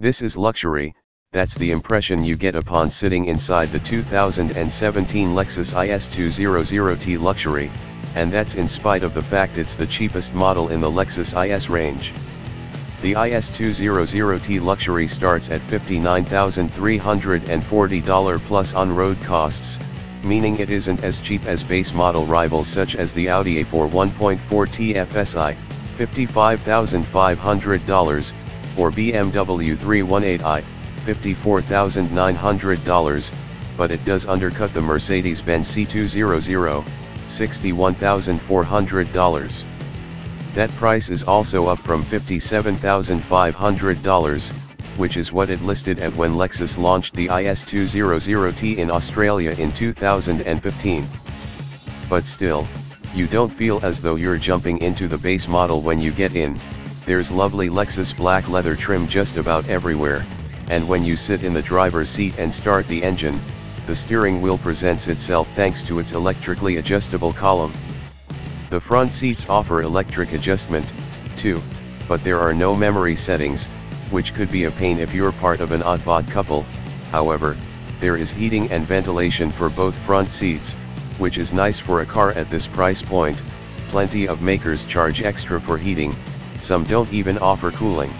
This is luxury, that's the impression you get upon sitting inside the 2017 Lexus IS200t Luxury, and that's in spite of the fact it's the cheapest model in the Lexus IS range. The IS200t Luxury starts at $59,340 plus on-road costs, meaning it isn't as cheap as base model rivals such as the Audi A4 1.4 TFSI, $55,500, or BMW 318i, $54,900, but it does undercut the Mercedes-Benz C200, $61,400. That price is also up from $57,500, which is what it listed at when Lexus launched the IS200t in Australia in 2015. But still, you don't feel as though you're jumping into the base model when you get in. There's lovely Lexus black leather trim just about everywhere, and when you sit in the driver's seat and start the engine, the steering wheel presents itself thanks to its electrically adjustable column. The front seats offer electric adjustment, too, but there are no memory settings, which could be a pain if you're part of an oddbod couple. However, there is heating and ventilation for both front seats, which is nice for a car at this price point. Plenty of makers charge extra for heating, some don't even offer cooling.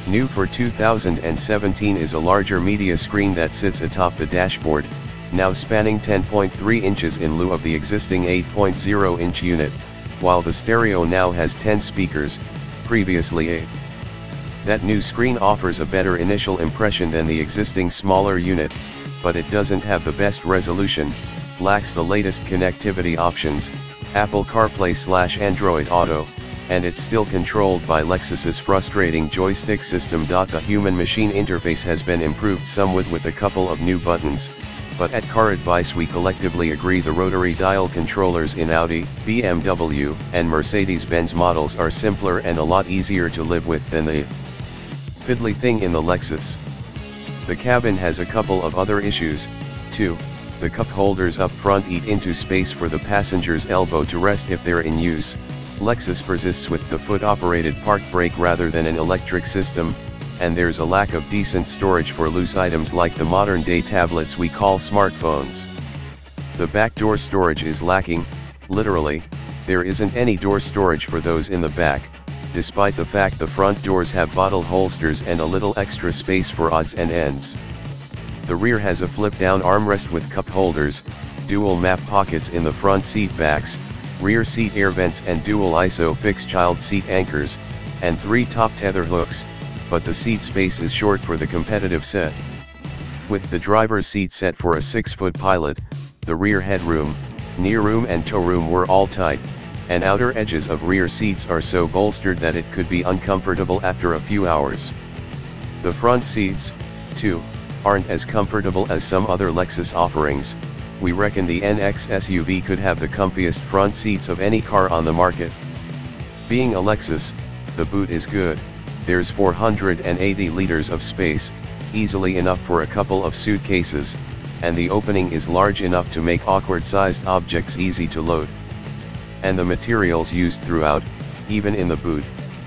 New for 2017 is a larger media screen that sits atop the dashboard, now spanning 10.3 inches in lieu of the existing 8.0-inch unit, while the stereo now has 10 speakers, previously 8. That new screen offers a better initial impression than the existing smaller unit, but it doesn't have the best resolution, lacks the latest connectivity options, Apple CarPlay/Android Auto, and it's still controlled by Lexus's frustrating joystick system. The human-machine interface has been improved somewhat with a couple of new buttons, but at Car Advice we collectively agree the rotary dial controllers in Audi, BMW, and Mercedes-Benz models are simpler and a lot easier to live with than the fiddly thing in the Lexus. The cabin has a couple of other issues, too. The cup holders up front eat into space for the passenger's elbow to rest if they're in use. Lexus persists with the foot-operated park brake rather than an electric system, and there's a lack of decent storage for loose items like the modern-day tablets we call smartphones. The back door storage is lacking, literally, there isn't any door storage for those in the back, despite the fact the front doors have bottle holsters and a little extra space for odds and ends. The rear has a flip-down armrest with cup holders, dual map pockets in the front seat backs, rear seat air vents and dual ISO-fix child seat anchors, and 3 top tether hooks, but the seat space is short for the competitive set. With the driver's seat set for a 6-foot pilot, the rear headroom, knee room and toe room were all tight, and outer edges of rear seats are so bolstered that it could be uncomfortable after a few hours. The front seats, too, aren't as comfortable as some other Lexus offerings. We reckon the NX SUV could have the comfiest front seats of any car on the market. Being a Lexus, the boot is good. There's 480 liters of space, easily enough for a couple of suitcases, and the opening is large enough to make awkward-sized objects easy to load. And the materials used throughout, even in the boot,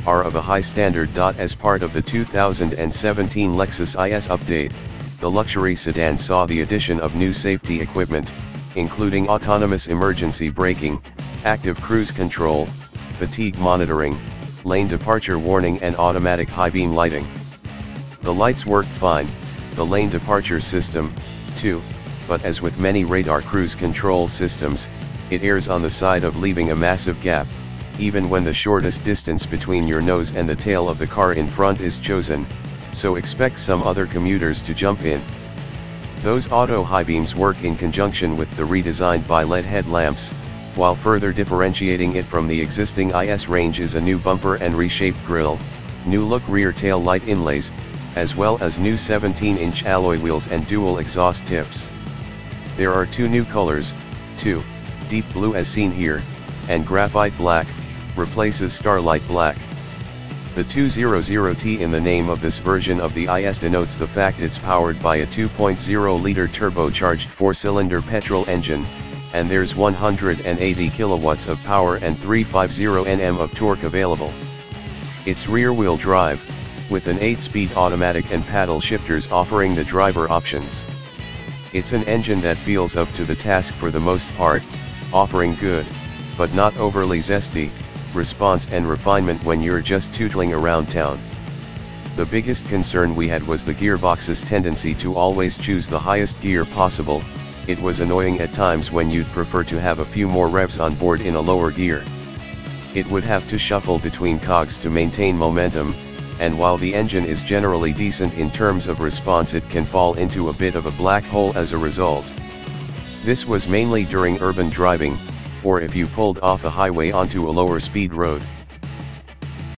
are of a high standard. As part of the 2017 Lexus IS update, the luxury sedan saw the addition of new safety equipment, including autonomous emergency braking, active cruise control, fatigue monitoring, lane departure warning and automatic high beam lighting. The lights worked fine, the lane departure system, too, but as with many radar cruise control systems, it errs on the side of leaving a massive gap, even when the shortest distance between your nose and the tail of the car in front is chosen, so expect some other commuters to jump in. Those auto high beams work in conjunction with the redesigned bi-LED headlamps, while further differentiating it from the existing IS range is a new bumper and reshaped grille, new look rear tail light inlays, as well as new 17-inch alloy wheels and dual exhaust tips. There are 2 new colors, too, deep blue as seen here, and graphite black, replaces starlight black. The 200t in the name of this version of the IS denotes the fact it's powered by a 2.0-liter turbocharged 4-cylinder petrol engine, and there's 180 kilowatts of power and 350 Nm of torque available. It's rear-wheel drive, with an 8-speed automatic and paddle shifters offering the driver options. It's an engine that feels up to the task for the most part, offering good, but not overly zesty, response and refinement when you're just tootling around town. The biggest concern we had was the gearbox's tendency to always choose the highest gear possible. It was annoying at times when you'd prefer to have a few more revs on board in a lower gear. It would have to shuffle between cogs to maintain momentum, and while the engine is generally decent in terms of response, it can fall into a bit of a black hole as a result. This was mainly during urban driving, or if you pulled off a highway onto a lower speed road.